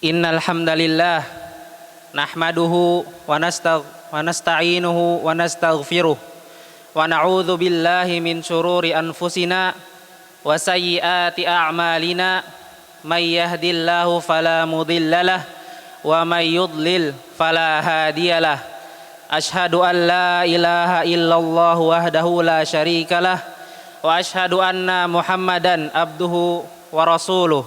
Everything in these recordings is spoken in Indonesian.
Innal hamdalillah nahmaduhu wa nasta'inuhu wa nastaghfiruh wa na'udzu billahi min syururi anfusina wa sayyiati a'malina may yahdihillahu fala mudhillalah wa may yudlil fala hadiyalah. Ashhadu an la ilaha illallah wahdahu la syarikalah wa ashhadu anna Muhammadan abduhu wa rasuluh.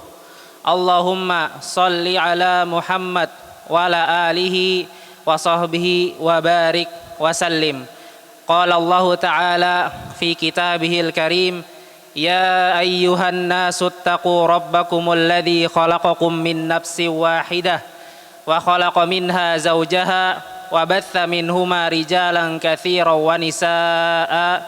Allahumma salli ala Muhammad wa ala alihi wa sahbihi wa barik wa sallim. Qala Allah ta'ala fi kitabihil karim, ya ayyuhan nasu attaqu rabbakumul ladzi khalaqakum min nafsin wahidah wa khalaqa minha zawjaha wa batha minhuma rijalan katsiran wa nisaa'a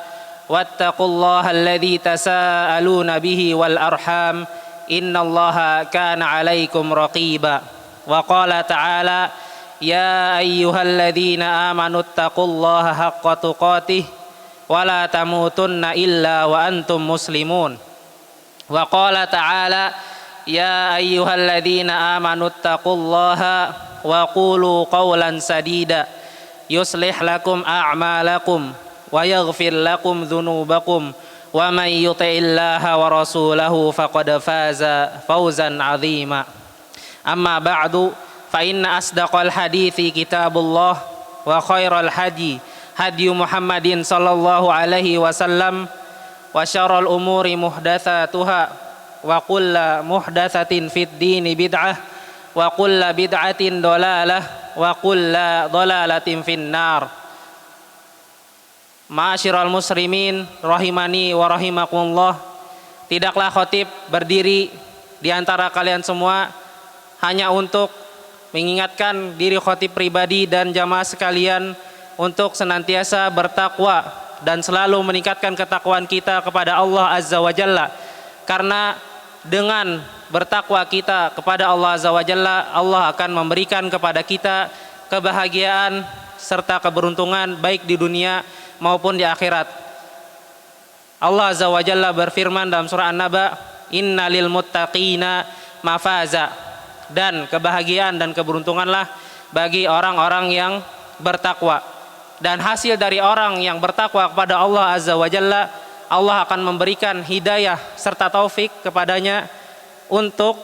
wattaqullaha alladzi tasaaluna bihi wal arham innallaha kana 'alaikum raqiba. Wa qala ta'ala, ya ayyuhalladzina amanu taqullaha haqqa tuqatih wa la tamutunna illa wa antum muslimun. Wa qala ta'ala, ya ayyuhalladzina amanu taqullaha wa qulu qawlan sadida yuslih lakum a'malakum wa yaghfir lakum dhunubakum wa man yuti'illaha wa rasulahu faqad faza fawzan 'azima. Amma ba'du, fa inna asdaqal hadithi kitabullah wa khairal hadi hadyu Muhammadin sallallahu alaihi wasallam wa syarrul umuri muhdatsatuha wa kullu muhdatsatin fid dini bid'ah wa kullu bid'atin dhalalah wa kullu dhalalatin finnar. Ma'asyiral muslimin rahimani wa rahimakumullah, tidaklah khatib berdiri di antara kalian semua hanya untuk mengingatkan diri khatib pribadi dan jamaah sekalian untuk senantiasa bertakwa dan selalu meningkatkan ketakwaan kita kepada Allah Azza wa Jalla. Karena dengan bertakwa kita kepada Allah Azza wa Jalla, Allah akan memberikan kepada kita kebahagiaan serta keberuntungan baik di dunia maupun di akhirat. Allah Azza wa Jalla berfirman dalam surah An-Naba, innalil muttaqina mafaza, dan kebahagiaan dan keberuntunganlah bagi orang-orang yang bertakwa. Dan hasil dari orang yang bertakwa kepada Allah Azza wa Jalla, Allah akan memberikan hidayah serta taufik kepadanya untuk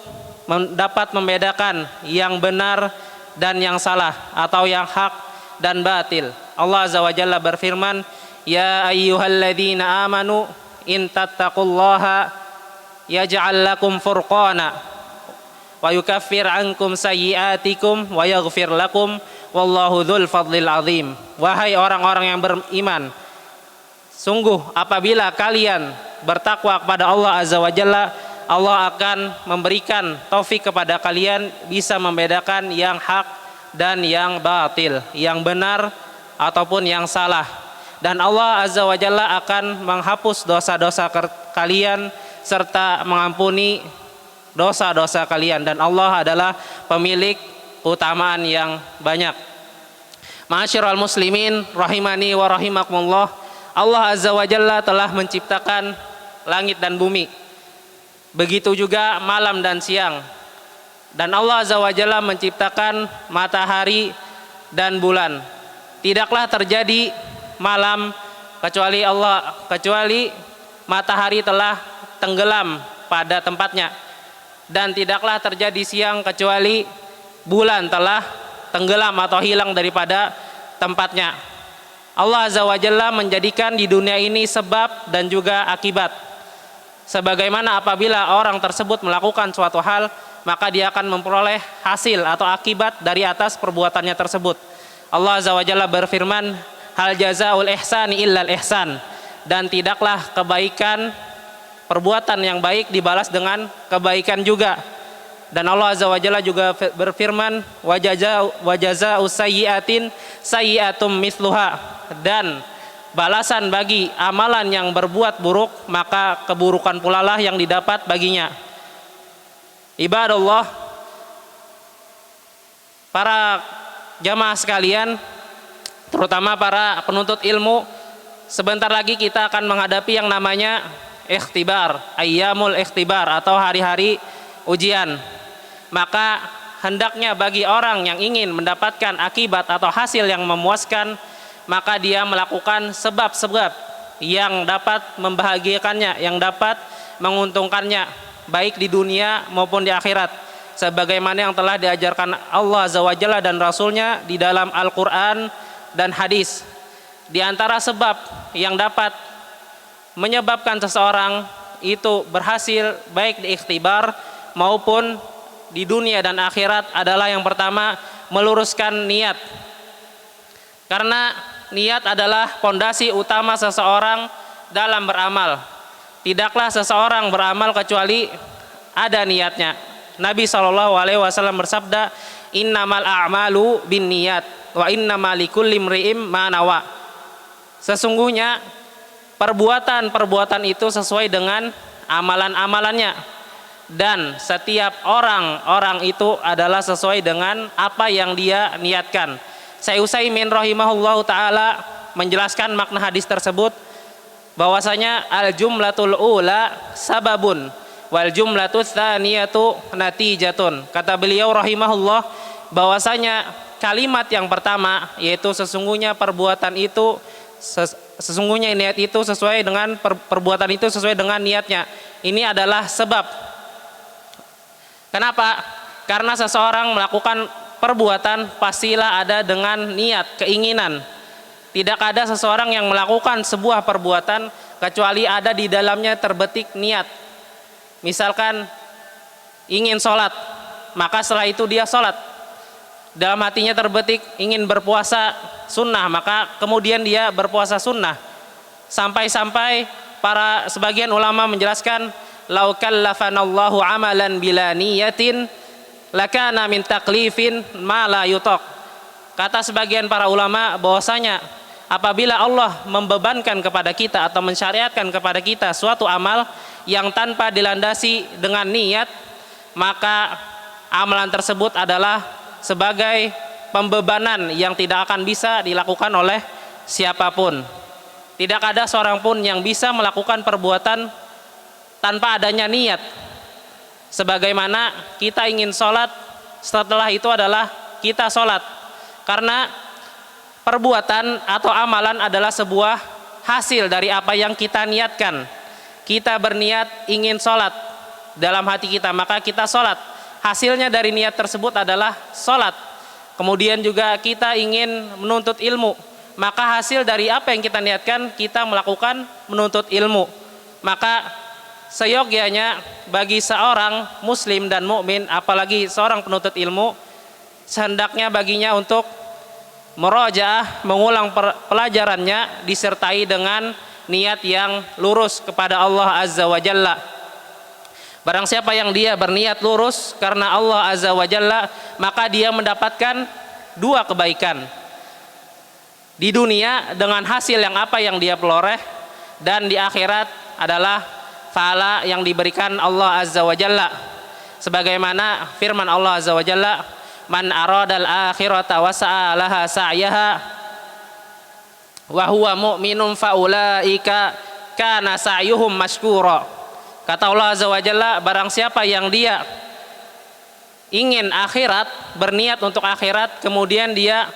dapat membedakan yang benar dan yang salah, atau yang hak dan batil. Allah Azza wa Jalla berfirman, ya ayyuhalladzina amanu in tattaqullaha yaj'al lakum furqana wa yukaffir ankum sayyi'atikum wa yaghfir lakum wallahu dzul fadlil azim. Wahai orang-orang yang beriman, sungguh apabila kalian bertakwa kepada Allah Azza wa Jalla, Allah akan memberikan taufik kepada kalian bisa membedakan yang hak dan yang batil, yang benar ataupun yang salah. Dan Allah Azza wa Jalla akan menghapus dosa-dosa kalian serta mengampuni dosa-dosa kalian, dan Allah adalah pemilik keutamaan yang banyak. Ma'asyiral muslimin rahimani wa rahimakumullah, Allah Azza wa Jalla telah menciptakan langit dan bumi, begitu juga malam dan siang. Dan Allah Azza wa Jalla menciptakan matahari dan bulan. Tidaklah terjadi malam kecuali matahari telah tenggelam pada tempatnya, dan tidaklah terjadi siang kecuali bulan telah tenggelam atau hilang daripada tempatnya. Allah Azza wa Jalla menjadikan di dunia ini sebab dan juga akibat. Sebagaimana apabila orang tersebut melakukan suatu hal, maka dia akan memperoleh hasil atau akibat dari atas perbuatannya tersebut. Allah Azza wa Jalla berfirman, hal jazaul ihsani illal ihsan, dan tidaklah kebaikan, perbuatan yang baik dibalas dengan kebaikan juga. Dan Allah Azza wa Jalla juga berfirman, wa jazaa'us sayyi'atin sayyi'atum mithluha, dan balasan bagi amalan yang berbuat buruk, maka keburukan pula lah yang didapat baginya. Ibadallah, para jamaah sekalian, terutama para penuntut ilmu, sebentar lagi kita akan menghadapi yang namanya ikhtibar, ayyamul ikhtibar, atau hari-hari ujian. Maka hendaknya bagi orang yang ingin mendapatkan akibat atau hasil yang memuaskan, maka dia melakukan sebab-sebab yang dapat membahagiakannya, yang dapat menguntungkannya baik di dunia maupun di akhirat, sebagaimana yang telah diajarkan Allah Azza wa Jalla dan Rasulnya di dalam Al-Quran dan hadis. Di antara sebab yang dapat menyebabkan seseorang itu berhasil baik di ikhtibar maupun di dunia dan akhirat adalah yang pertama, meluruskan niat. Karena niat adalah pondasi utama seseorang dalam beramal. Tidaklah seseorang beramal kecuali ada niatnya. Nabi SAW bersabda, innamal a'malu bin niyat wa innamal likulli imri'in ma nawa. Sesungguhnya perbuatan-perbuatan itu sesuai dengan amalan-amalannya, dan setiap orang itu adalah sesuai dengan apa yang dia niatkan. Syekh Utsaimin rahimahullahu taala menjelaskan makna hadis tersebut bahwasanya al jumlatul ula sababun wal jumlatus tsaniyatu natijatun. Kata beliau rahimahullah bahwasanya kalimat yang pertama yaitu sesungguhnya perbuatan itu sesungguhnya niat itu sesuai dengan perbuatan itu sesuai dengan niatnya. Ini adalah sebab. Kenapa? Karena seseorang melakukan perbuatan pastilah ada dengan niat, keinginan. Tidak ada seseorang yang melakukan sebuah perbuatan kecuali ada di dalamnya terbetik niat. Misalkan ingin sholat, maka setelah itu dia sholat. Dalam hatinya terbetik ingin berpuasa sunnah, maka kemudian dia berpuasa sunnah. Sampai-sampai para sebagian ulama menjelaskan, lau kallafanallahu amalan bila niyatin lakana min taklifin ma la yutaq. Kata sebagian para ulama bahwasanya apabila Allah membebankan kepada kita atau mensyariatkan kepada kita suatu amal yang tanpa dilandasi dengan niat, maka amalan tersebut adalah sebagai pembebanan yang tidak akan bisa dilakukan oleh siapapun. Tidak ada seorang pun yang bisa melakukan perbuatan tanpa adanya niat. Sebagaimana kita ingin sholat, setelah itu adalah kita sholat. Karena perbuatan atau amalan adalah sebuah hasil dari apa yang kita niatkan. Kita berniat ingin sholat dalam hati kita, maka kita sholat. Hasilnya dari niat tersebut adalah sholat. Kemudian juga kita ingin menuntut ilmu, maka hasil dari apa yang kita niatkan, kita melakukan menuntut ilmu. Maka seyogyanya bagi seorang muslim dan mukmin, apalagi seorang penuntut ilmu, sehendaknya baginya untuk murajaah, mengulang pelajarannya disertai dengan niat yang lurus kepada Allah Azza wa Jalla. Barang siapa yang dia berniat lurus karena Allah Azza wa Jalla, maka dia mendapatkan dua kebaikan di dunia dengan hasil yang apa yang dia peroleh, dan di akhirat adalah pahala yang diberikan Allah Azza wa Jalla. Sebagaimana firman Allah Azza wa Jalla, man aradal akhirata wa sa'alaha sa'yaha wa huwa mu'minun faulaika kana sa'yuhum mashkura. Kata Allah Azza wa Jalla, barang siapa yang dia ingin akhirat, berniat untuk akhirat, kemudian dia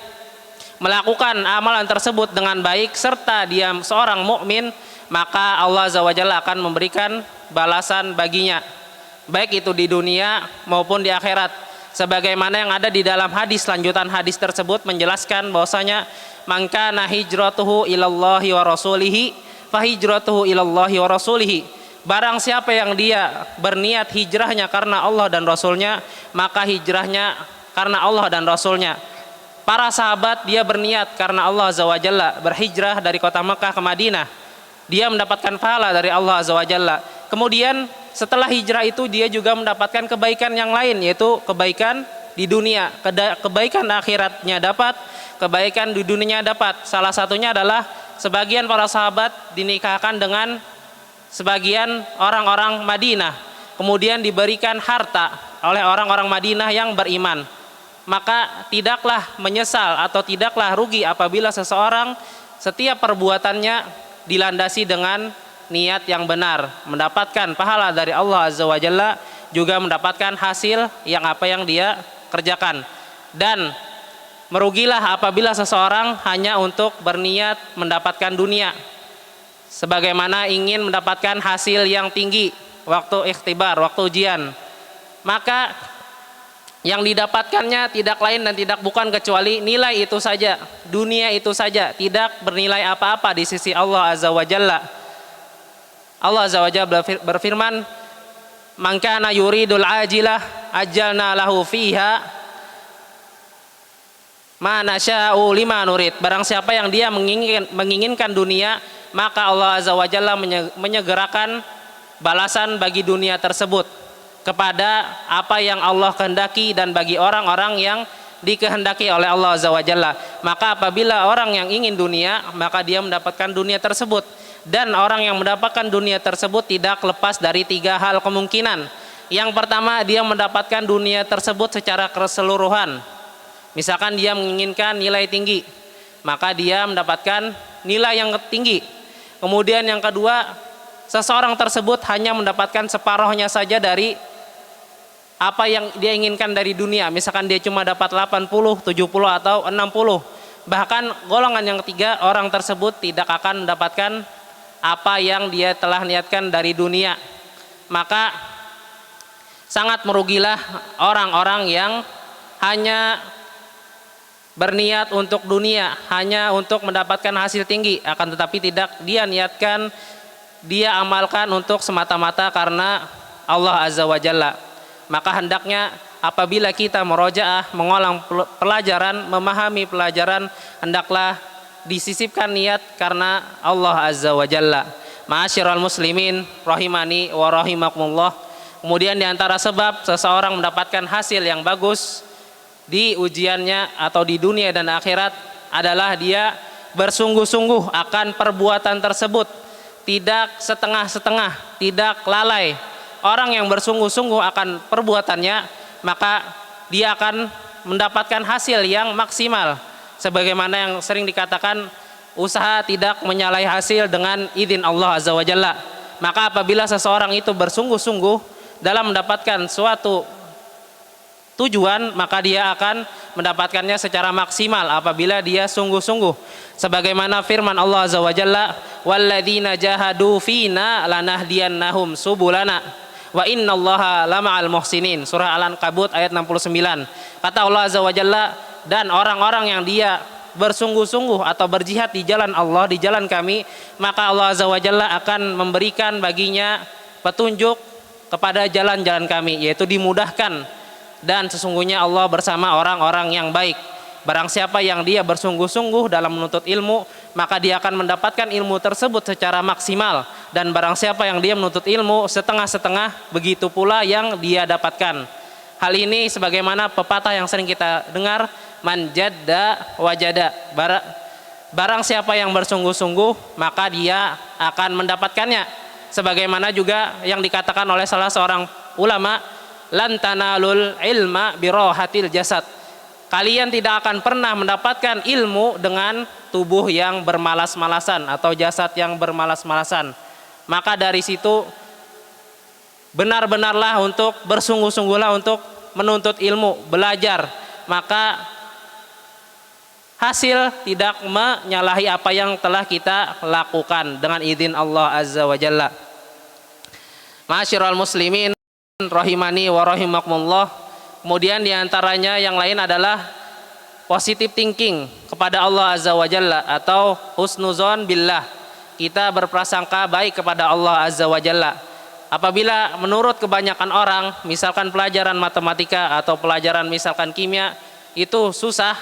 melakukan amalan tersebut dengan baik serta dia seorang mukmin, maka Allah Azza wa Jalla akan memberikan balasan baginya, baik itu di dunia maupun di akhirat. Sebagaimana yang ada di dalam hadis, lanjutan hadis tersebut menjelaskan bahwasanya man kana hijratuhu ilallahi wa rasulihi fa hijratuhu ilallahi wa rasulihi. Barang siapa yang dia berniat hijrahnya karena Allah dan Rasulnya, maka hijrahnya karena Allah dan Rasulnya. Para sahabat dia berniat karena Allah Azza wa Jalla, berhijrah dari kota Mekah ke Madinah. Dia mendapatkan pahala dari Allah Azza wa Jalla. Kemudian setelah hijrah itu dia juga mendapatkan kebaikan yang lain, yaitu kebaikan di dunia, kebaikan akhiratnya dapat, kebaikan di dunianya dapat. Salah satunya adalah sebagian para sahabat dinikahkan dengan sebagian orang-orang Madinah, kemudian diberikan harta oleh orang-orang Madinah yang beriman. Maka tidaklah menyesal atau tidaklah rugi apabila seseorang setiap perbuatannya dilandasi dengan niat yang benar, mendapatkan pahala dari Allah Azza wa Jalla, juga mendapatkan hasil yang apa yang dia kerjakan. Dan merugilah apabila seseorang hanya untuk berniat mendapatkan dunia, sebagaimana ingin mendapatkan hasil yang tinggi waktu ikhtibar, waktu ujian, maka yang didapatkannya tidak lain dan tidak bukan kecuali nilai itu saja, dunia itu saja, tidak bernilai apa-apa di sisi Allah Azza wa Jalla. Allah Azza wa Jalla berfirman, "Man kana yuridul ajilah ajjalna lahu fiha ma nasya'u lima nurid." Barang siapa yang dia menginginkan dunia, maka Allah Azza wa Jalla menyegerakan balasan bagi dunia tersebut kepada apa yang Allah kehendaki dan bagi orang-orang yang dikehendaki oleh Allah Azza wa Jalla. Maka apabila orang yang ingin dunia, maka dia mendapatkan dunia tersebut. Dan orang yang mendapatkan dunia tersebut tidak lepas dari 3 hal kemungkinan. Yang pertama, dia mendapatkan dunia tersebut secara keseluruhan. Misalkan dia menginginkan nilai tinggi, maka dia mendapatkan nilai yang tinggi. Kemudian yang kedua, seseorang tersebut hanya mendapatkan separuhnya saja dari apa yang dia inginkan dari dunia. Misalkan dia cuma dapat 80, 70 atau 60. Bahkan golongan yang ketiga, orang tersebut tidak akan mendapatkan apa yang dia telah niatkan dari dunia. Maka sangat merugilah orang-orang yang hanya berniat untuk dunia, hanya untuk mendapatkan hasil tinggi, akan tetapi tidak dia niatkan, dia amalkan untuk semata-mata karena Allah Azza wa Jalla. Maka hendaknya apabila kita murojaah, mengulang pelajaran, memahami pelajaran, hendaklah disisipkan niat karena Allah Azza wa Jalla. Ma'asyiral muslimin rahimani wa rahimakumullah. Kemudian diantara sebab seseorang mendapatkan hasil yang bagus di ujiannya atau di dunia dan akhirat adalah dia bersungguh-sungguh akan perbuatan tersebut, tidak setengah-setengah, tidak lalai. Orang yang bersungguh-sungguh akan perbuatannya, maka dia akan mendapatkan hasil yang maksimal. Sebagaimana yang sering dikatakan, usaha tidak menyalahi hasil dengan izin Allah Azza wa Jalla. Maka apabila seseorang itu bersungguh-sungguh dalam mendapatkan suatu tujuan, maka dia akan mendapatkannya secara maksimal apabila dia sungguh-sungguh. Sebagaimana firman Allah Azza wa Jalla, "Walladzina jahadu fina lanahdiyannahum subulana wa innallaha lama'al muhsinin." Surah Al-Ankabut ayat 69. Kata Allah Azza wa Jalla, dan orang-orang yang dia bersungguh-sungguh atau berjihad di jalan Allah, di jalan kami, maka Allah Azza wa Jalla akan memberikan baginya petunjuk kepada jalan-jalan kami, yaitu dimudahkan. Dan sesungguhnya Allah bersama orang-orang yang baik. Barang siapa yang dia bersungguh-sungguh dalam menuntut ilmu, maka dia akan mendapatkan ilmu tersebut secara maksimal. Dan barang siapa yang dia menuntut ilmu setengah-setengah, begitu pula yang dia dapatkan. Hal ini sebagaimana pepatah yang sering kita dengar, man jadda wajada. Barang siapa yang bersungguh-sungguh, maka dia akan mendapatkannya. Sebagaimana juga yang dikatakan oleh salah seorang ulama, lan tanalul ilma birohatil jasad. Kalian tidak akan pernah mendapatkan ilmu dengan tubuh yang bermalas-malasan atau jasad yang bermalas-malasan. Maka dari situ benar-benarlah untuk bersungguh-sungguhlah untuk menuntut ilmu, belajar. Maka hasil tidak menyalahi apa yang telah kita lakukan dengan izin Allah Azza wa Jalla. Ma'asyiral muslimin rahimani wa rahimakumullah. Kemudian diantaranya yang lain adalah positive thinking kepada Allah Azza wa Jalla atau husnuzon billah. Kita berprasangka baik kepada Allah Azza wa Jalla. Apabila menurut kebanyakan orang, misalkan pelajaran matematika atau pelajaran misalkan kimia itu susah,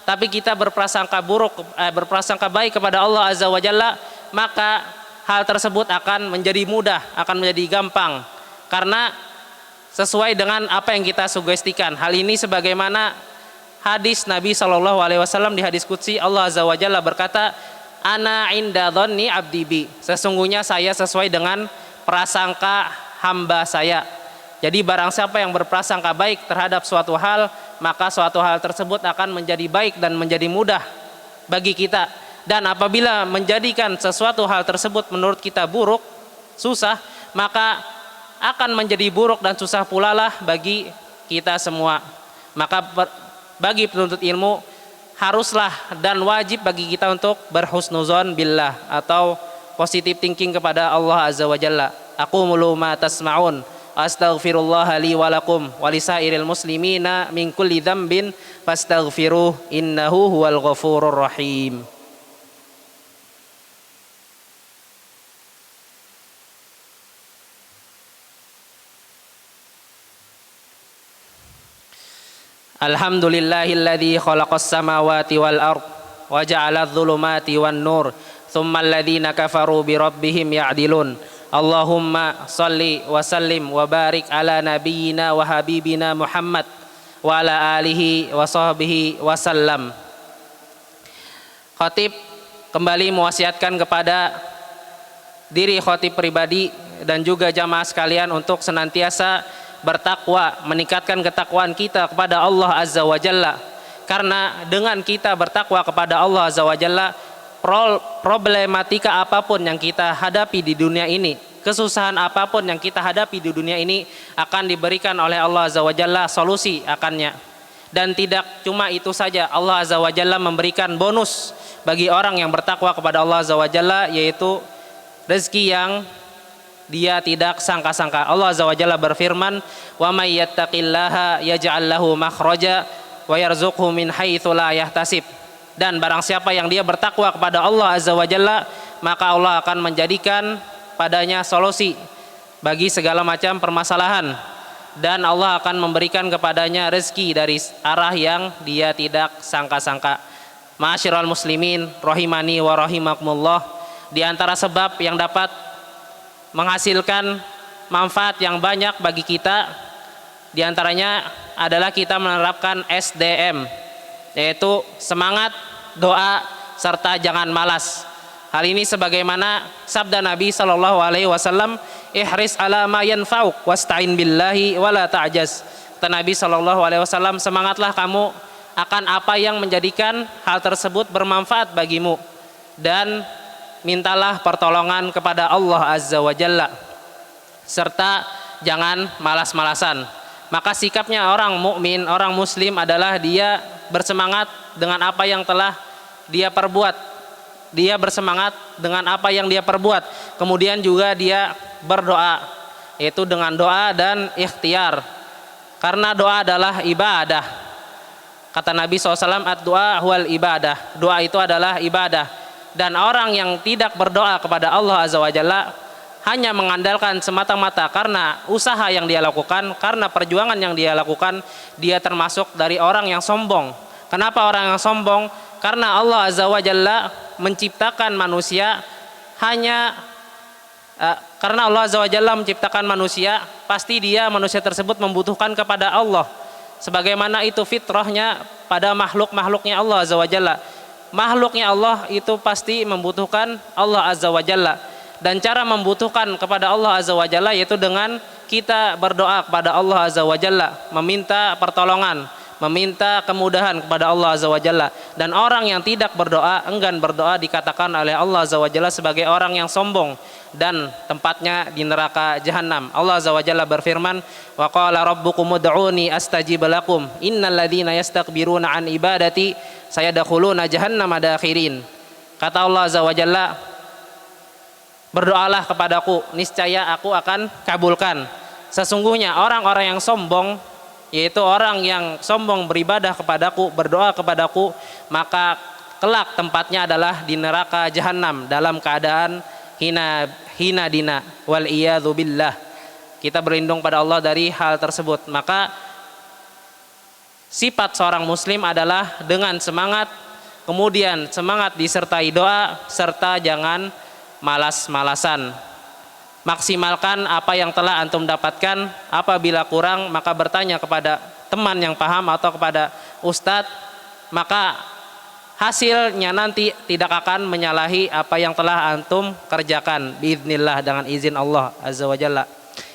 tapi kita berprasangka baik kepada Allah Azza wa Jalla, maka hal tersebut akan menjadi mudah, akan menjadi gampang. Karena sesuai dengan apa yang kita sugestikan. Hal ini sebagaimana hadis Nabi SAW di hadis qudsi, Allah Azza wa Jalla berkata, "Ana inda dhanni abdi bi." Sesungguhnya saya sesuai dengan prasangka hamba saya. Jadi barang siapa yang berprasangka baik terhadap suatu hal, maka suatu hal tersebut akan menjadi baik dan menjadi mudah bagi kita. Dan apabila menjadikan sesuatu hal tersebut menurut kita buruk, susah, maka akan menjadi buruk dan susah pula lah bagi kita semua. Maka bagi penuntut ilmu haruslah dan wajib bagi kita untuk berhusnuzon billah atau positive thinking kepada Allah Azza wa Jalla. Aqulu ma tasma'un astaghfirullah li wa lakum wa lisairil muslimina min kulli dzambin fastaghfiruh innahu huwal ghafurur rahim. Alhamdulillahilladzi khalaqas samawati wal ard wa ja'ala adh-dhulumati wan nur thumma alladhina kafaru bi rabbihim ya'dilun. Allahumma salli wa sallim wa barik ala nabiyyina wa habibina Muhammad wa ala alihi wa sahbihi wa sallam. Khatib kembali mewasiatkan kepada diri khatib pribadi dan juga jamaah sekalian untuk senantiasa bertakwa, meningkatkan ketakwaan kita kepada Allah Azza wa Jalla. Karena dengan kita bertakwa kepada Allah Azza wa Jalla, problematika apapun yang kita hadapi di dunia ini, kesusahan apapun yang kita hadapi di dunia ini akan diberikan oleh Allah Azza wa Jalla solusi akannya. Dan tidak cuma itu saja, Allah Azza wa Jalla memberikan bonus bagi orang yang bertakwa kepada Allah Azza wa Jalla, yaitu rezeki yang dia tidak sangka-sangka. Allah Azza wa Jalla berfirman, "Wa may yattaqillaha yaj'al lahu makhraja wa yarzuqhu min haitsu la yahtasib." Dan barang siapa yang dia bertakwa kepada Allah Azza wa Jalla, maka Allah akan menjadikan padanya solusi bagi segala macam permasalahan, dan Allah akan memberikan kepadanya rezeki dari arah yang dia tidak sangka-sangka. Ma'asyiral muslimin rahimani wa rahimakumullah, di antara sebab yang dapat menghasilkan manfaat yang banyak bagi kita, diantaranya adalah kita menerapkan SDM, yaitu semangat, doa, serta jangan malas. Hal ini sebagaimana sabda Nabi Shallallahu Alaihi Wasallam, ihris ala ma yanfa'uk wasta'in billahi wala ta'jaz. Kata Nabi Shallallahu Alaihi Wasallam, semangatlah kamu akan apa yang menjadikan hal tersebut bermanfaat bagimu, dan mintalah pertolongan kepada Allah Azza wa Jalla, serta jangan malas-malasan. Maka sikapnya orang mukmin, orang muslim adalah dia bersemangat dengan apa yang telah dia perbuat. Dia bersemangat dengan apa yang dia perbuat. Kemudian juga dia berdoa, yaitu dengan doa dan ikhtiar. Karena doa adalah ibadah. Kata Nabi SAW, ad-doa huwal ibadah. Doa itu adalah ibadah. Dan orang yang tidak berdoa kepada Allah Azza wa Jalla, hanya mengandalkan semata-mata karena usaha yang dia lakukan, karena perjuangan yang dia lakukan, dia termasuk dari orang yang sombong. Kenapa orang yang sombong? Karena Allah Azza wa Jalla menciptakan manusia karena Allah Azza wa Jalla menciptakan manusia, pasti manusia tersebut membutuhkan kepada Allah. Sebagaimana itu fitrahnya pada makhluk-makhluknya Allah Azza wa Jalla. Makhluknya Allah itu pasti membutuhkan Allah Azza wa Jalla, dan cara membutuhkan kepada Allah Azza wa Jalla yaitu dengan kita berdoa kepada Allah Azza wa Jalla, meminta pertolongan, meminta kemudahan kepada Allah Azza wa Jalla. Dan orang yang tidak berdoa, enggan berdoa, dikatakan oleh Allah Azza wa Jalla sebagai orang yang sombong dan tempatnya di neraka jahanam. Allah Azza wa Jalla berfirman, "Wa qala rabbukum ud'uni astajib lakum innal ladzina yastakbiruna an ibadati sayadkhuluna jahannama dakhirin." Kata Allah Azza wa Jalla, berdoalah kepadaku, niscaya aku akan kabulkan. Sesungguhnya orang-orang yang sombong, yaitu orang yang sombong beribadah kepadaku, berdoa kepadaku, maka kelak tempatnya adalah di neraka jahanam dalam keadaan hina dina, wal iyadzu billah. Kita berlindung pada Allah dari hal tersebut. Maka sifat seorang muslim adalah dengan semangat, kemudian semangat disertai doa, serta jangan malas-malasan. Maksimalkan apa yang telah antum dapatkan. Apabila kurang, maka bertanya kepada teman yang paham atau kepada ustadz, maka hasilnya nanti tidak akan menyalahi apa yang telah antum kerjakan biiznillah, dengan izin Allah Azza wa Jalla.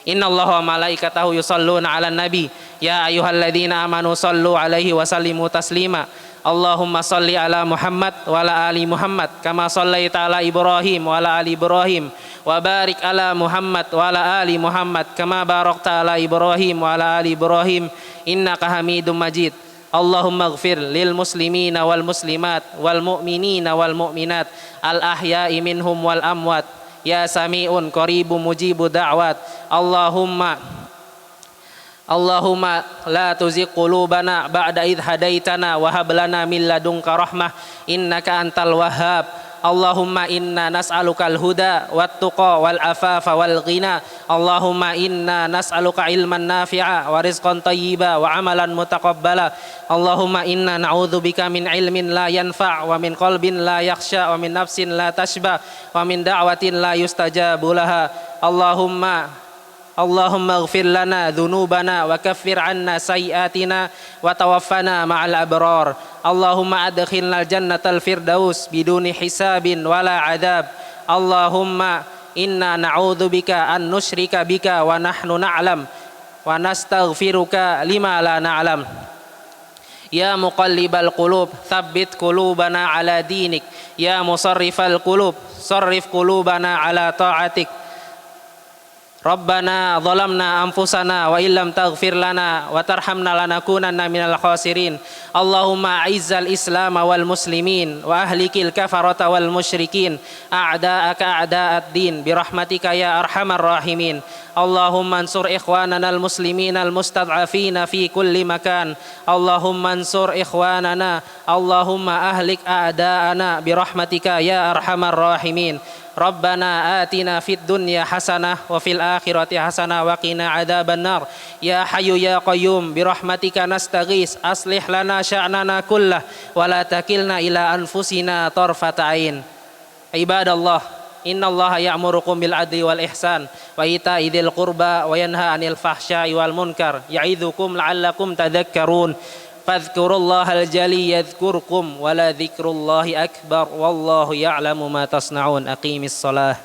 Innallaha wa malaikatahu yusholluna 'alan nabi ya ayyuhalladzina amanu shallu 'alaihi wa sallimu taslima. Allahumma salli ala Muhammad wa ala ali Muhammad kama sallaita ala Ibrahim wa ala ali Ibrahim wa barik ala Muhammad wa ala ali Muhammad kama barakta ala Ibrahim wa ala ali Ibrahim innaka Hamidum Majid. Allahumma ighfir lil muslimina wal muslimat wal mu'minina wal mu'minat al ahya'i minhum wal amwat ya sami'un qaribun mujibu da'wat. Allahumma la tuzigh qulubana ba'da idh hadaitana wa hab lana min ladunka rahmah innaka antal wahhab. Allahumma inna nas'alukal huda wat tuqa wal afafa wal ghina. Allahumma inna nas'aluka ilman nafi'a wa rizqan thayyiba wa amalan mutaqabbala. Allahumma inna na'udzubika min ilmin la yanfa' wa min qalbin la yakhsha wa min nafsin la tashba wa min da'watin la yustajabu laha. Allahumma ighfir lana dhunubana wa kaffir anna sayyiatina wa tawaffana ma'al abrar. Allahumma adkhilna jannatal firdaus biduni hisabin wala adab. Allahumma inna na'udzubika an nusyrika bika wa nahnu na'lam wa nastaghfiruka lima la na'lam. Ya muqallibal qulub tsabbit qulubana ala dinik. Ya musarrifal qulub sarrif qulubana ala ta'atik. Rabbana zalamna anfusana wa illam taghfir lana wa tarhamna lanakunanna minal khasirin. Allahumma a'izzal islam wal muslimin wa ahlikil kafarata wal musyrikin a'da'aka a'da'ad din birahmatika ya arhamar rahimin. Allahumma ansur ikhwanana al muslimin al mustad'afina fi kulli makan. Allahumma ansur ikhwanana. Allahumma ahlik a'da'ana birahmatika ya arhamar rahimin. Rabbana atina fid dunya hasanah wa fil akhirati hasanah wa qina adzaban nar. Ya hayyu ya qayyum birahmatika nastaghis aslih lana sya'nana kullah wa la takilna ila anfusina tarfata ain. Ibadallah, innallaha ya'murukum bil adli wal ihsan wa ita'i dzil qurba wa yanha 'anil fahsya'i wal munkar ya'idzukum la'allakum tadhakkarun. Fadhkurullahal jali yadhkurkum wa la dzikrullahi akbar wallahu ya'lamu ma tasna'un. Aqimis shalah.